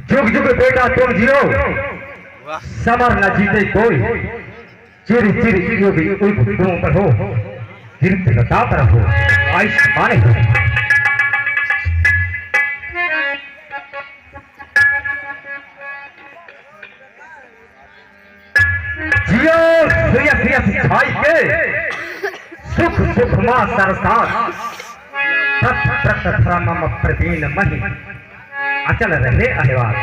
जुग जुग बेटा तुम जियो, समर न जीते कोई, चिर चिर योगी तुम पर हो, गिरते लता पर हो, आयुष माने हो। जियो प्रिय प्रिय सिखाई के, सुख सुख मां सरसार, मम प्रवीण मही, अचल रहे अहिवार,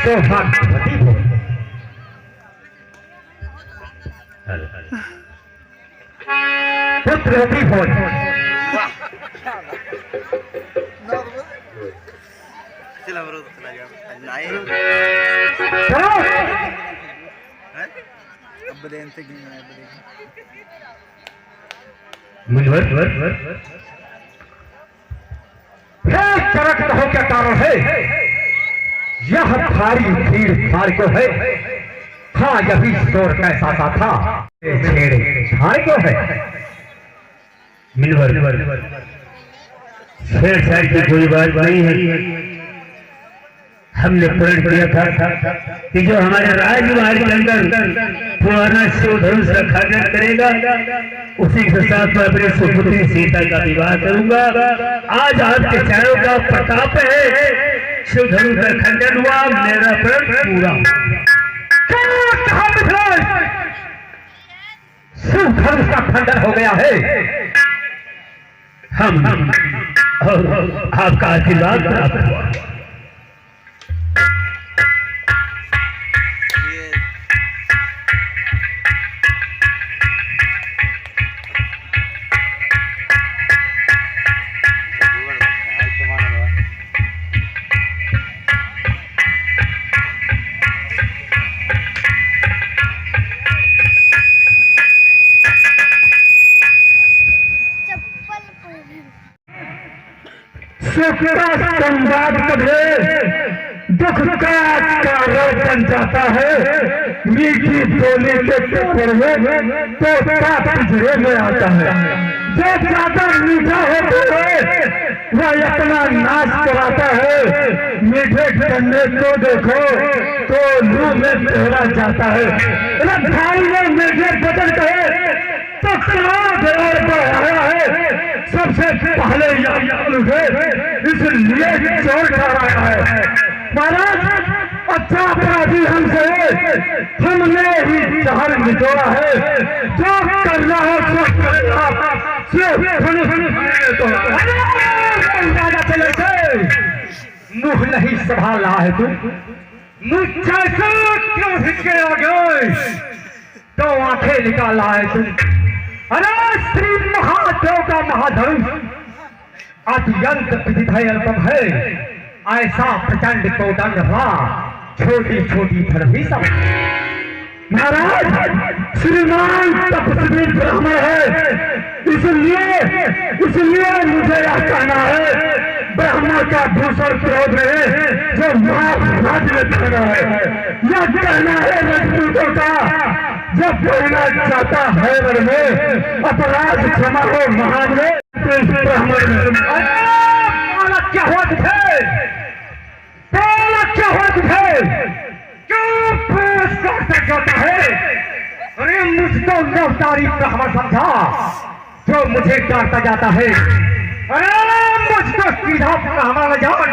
सौभाग्यवती हो। पुत्रवती हो। चरक हो क्या कारण है, यह भारी भीड़ भाड़ को है, हाँ यही शोर कैसा सा था, छेड़े झाड़ को है। मिलवर छेड़छाड़ की कोई बात नहीं है। हमने प्रण किया था कि जो हमारे राजकुमार के अंदर पुराना शिव धनुष रखा करेगा, उसी के साथ मैं अपने सुपुत्री सीता का विवाह करूंगा। आज आपके चारों का प्रताप है, शिव धनुष का खंडन हुआ, मेरा प्रण पूरा। शिव धनुष का खंडन हो गया है, हम और आपका आशीर्वाद प्राप्त हुआ। सुख का संवाद कभी दुख का कारण बन जाता है, मीठी बोली के चक्कर में तो पिछड़े में आता है। जो ज्यादा मीठा होता है वह अपना नाश कराता है, मीठे गन्ने को देखो तो मुंह में तोड़ा जाता है। भाई ने मीठे बदल गए तो क्रोध और बढ़ाया है, सबसे पहले इसलिए चोर कराया है। महाराज अच्छा अपराधी हमसे, हमने ही जहर निचोड़ा है, जो करना है सो करना, मुख नहीं संभाल रहा है तू, मुझ जैसे क्यों हिचके आ गए, तो आंखें निकाल रहा है तू। अरे श्री महादेव का महाधनुष अत्यंत विधिधय अल्पम है, ऐसा प्रचंड कोदंड रहा, छोटी छोटी धड़ भी सब। महाराज श्रीमान तपस्वी ब्राह्मण है, इसलिए मुझे यह कहना है, ब्राह्मण का भूषण क्रोध में जो राज्य में खड़ा है, यह कहना है राजपूतों का, जब कहना चाहता है वर में अपराध क्षमा हो महान में ब्राह्मण में। क्या हुआ तुझे, क्या हुआ तुझे, क्यों पुरस्कार करता है? अरे मुझको नवतारी ब्राह्मण समझा जो मुझे डांटता जाता है, अरे मुझको सीधा ब्राह्मण जान,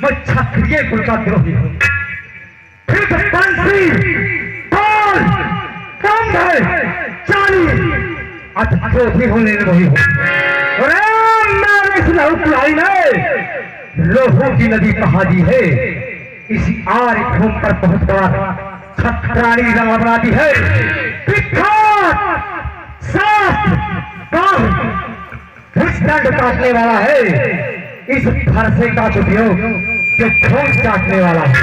मैं क्षत्रिय कुल का द्रोही हूँ। फिर बंसी कम है चाली भी होने वही हो। अरे इस लहू पिलाई ने लोहू की नदी कहा दी है, इसी आर्य भूमि पर बहुत बड़ा खतरानी रंग बना दी है। भूषदंड काटने वाला है, इस फरसे का उपयोग जो खून चाटने वाला है।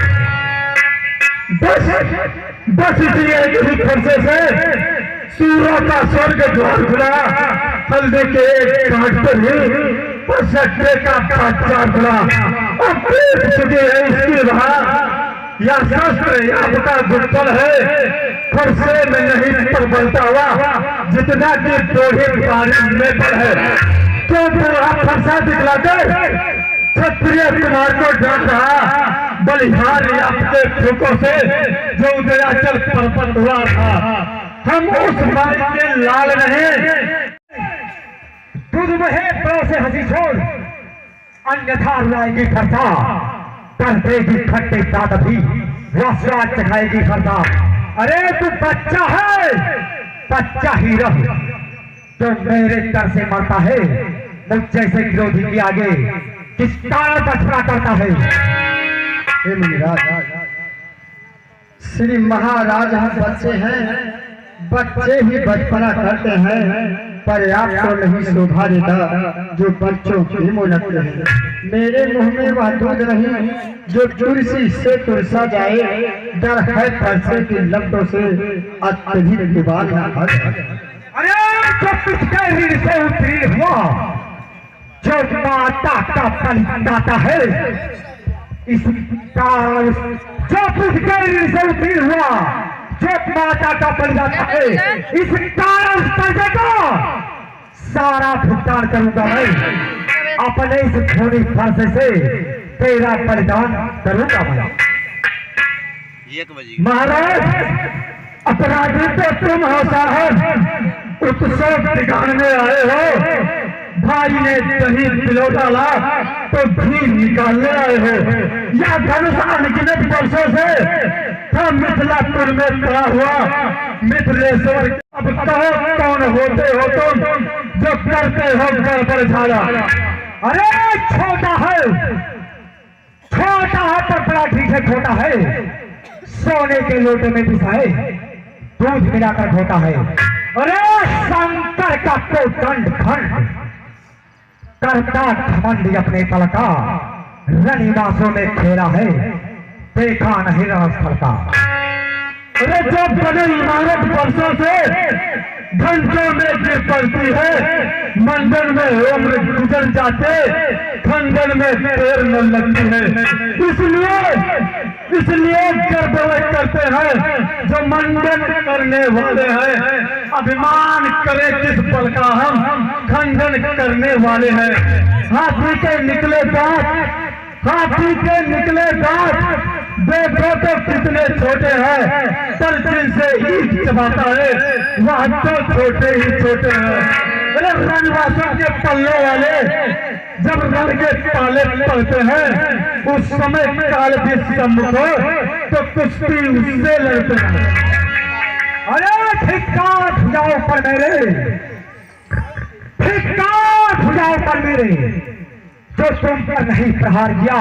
बस इसलिए किसी फरसे से सूर्य का स्वर्ग द्वार खुला, हल्दी के एक काट पर ही सट्टे का पाचार खुला। अब पेट चुके हैं इसकी वहां, या शस्त्र या बता दुर्बल है, फरसे में नहीं प्रबलता हुआ जितना कि दोहे पानी में पर है। तो बुरा फरसा दिखलाकर क्षत्रिय कुमार को डर रहा बलिहारी आपके ठोकों से जो उदयाचल पर्वत हुआ था। हम उस बात के लाल रहे। दूध महे प्रो से हंसी छोड़ अन्यथा लाएगी फरसा कर देगी खट्टे दाद भी स्वाद चखाएगी फरसा। अरे तू बच्चा है, बच्चा ही रह जो मेरे डर से मरता है। मुझ जैसे विरोधी के आगे किस कारण बचना करता है। श्री महाराज हम बच्चे हैं, बच्चे ही बचपना करते हैं, पर आपको नहीं शोभा देता जो बच्चों की मुनकते हैं। मेरे मुंह में वह दूध नहीं जो तुलसी से तुलसा जाए। डर है फरसे की लपटों से अत्यधिक विवाद न हो। अरे जो पिछले रीढ़ से उतरी हुआ जो माता का पलटाता है, इस कारण जो पिछले रीढ़ से उतरी हुआ जो माता का बन जाता है, इस कारण पैसे का सारा भुगतान करूंगा मैं। अपने इस धोनी फरसे से तेरा बलिदान करूंगा मैं। महाराज अपराधी तो तुम हो साहब, उत्सव बिगाड़ने आए हो। भाई ने दही पिलो डाला तो घी निकालने आए हो। या धनुष अनगिनत वर्षों से हम मिथिलापुर में खड़ा हुआ मिथिलेश्वर। अब कहो कौन होते हो तुम जो करते हो गड़बड़ झाड़ा। अरे छोटा है तो बड़ा ठीक है, छोटा है सोने के लोटे में पिसाए दूध मिलाकर खोता है। अरे शंकर का तो दंड खंड करता घमंड अपने तल का रनिवासों में खेला है, देखा नहीं रणस्थल का। अरे जो बने इमारत वर्षों से घंटों में गिर पड़ती है, मंदिर में उम्र गुजर जाते खंडन में देर न लगती है। इसलिए गड़बड़ करते हैं जो मंडन करने वाले हैं। अभिमान करे किस पल का हम खंडन करने वाले हैं। हाथी के निकले दांत देखो तो कितने छोटे हैं, पर जिनसे ईट चबाता है वह तो छोटे ही छोटे हैं। रणवासों के पल्ले वाले जब रण के ताले पड़ते हैं उस समय काल भी सम्मुख हो तो कुश्ती उससे लड़ते हैं। अरे धिक्कार भुजाओं पर मेरे, धिक्कार भुजाओं पर मेरे जो तुम पर नहीं प्रहार किया।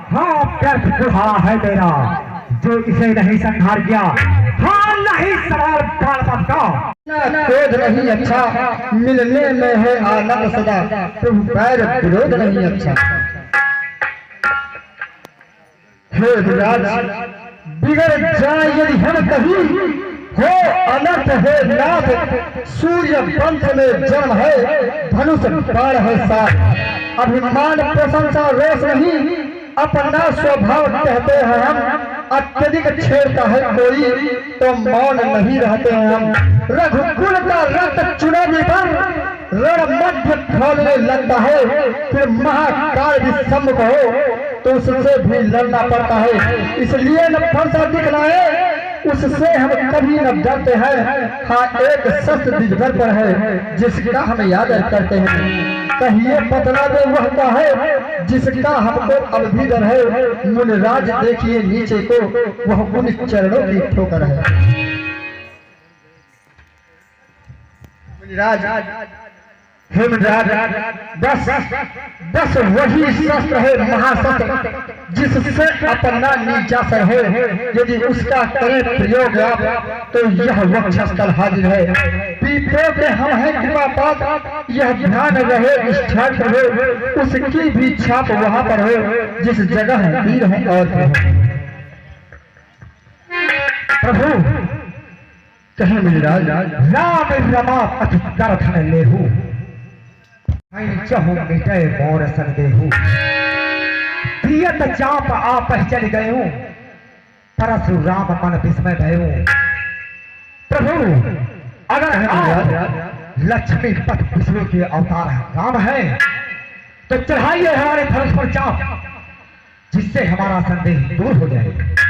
हाँ व्यर्थ बुढ़ा है मेरा जो इसे नहीं संहार किया। हाँ नहीं सवाल काल का क्रोध नहीं अच्छा, मिलने में है आनंद सदा, तुम पैर विरोध नहीं अच्छा। हे विराज बिगड़ जाए यदि हम कहीं हो अनर्थ है नाथ। सूर्य वंश में जन्म है, धनुष बाण है साथ। अभिमान प्रशंसा रोष नहीं, अपना स्वभाव कहते हैं हम। अत्यधिक छेड़ता है कोई तो मौन नहीं रहते हैं हम। रघुकुल का रक्त चुनावी पर रण मध्य खोलने लगता है, फिर महाकाल भी सम्मुख हो तो उससे भी लड़ना पड़ता है। इसलिए न फरसा दिखलाए उससे हम कभी न डरते हैं। हाँ एक शस्त्र दिजभर पर है जिसका हम याद करते हैं। कहिए बतला दे वह क्या है जिसका हमको अब भी डर है। मुनिराज देखिए नीचे को वह उन चरणों की ठोकर है। मुनिराज हेमराज बस वही शस्त्र है महाशस्त्र जिससे अपना नीचा सर है। यदि उसका करें प्रयोग आप तो यह वक्षस्थल हाजिर है। पीपे पे हम हैं कृपा पात, यह ध्यान रहे निष्ठा रहे, उसकी भी छाप वहां पर हो जिस जगह वीर है और प्रभु कहे मुनिराज राम रमा पथ करथ में लेहू चहु मिटे मोर संदेहू। प्रियत चाप आप चल गए हूँ परशुराम मन विस्मय भय। प्रभु अगर लक्ष्मी पथ विष्णु के अवतार राम है, तो चढ़ाइए हमारे धनुष पर चाप, जिससे हमारा संदेह दूर हो जाएगा।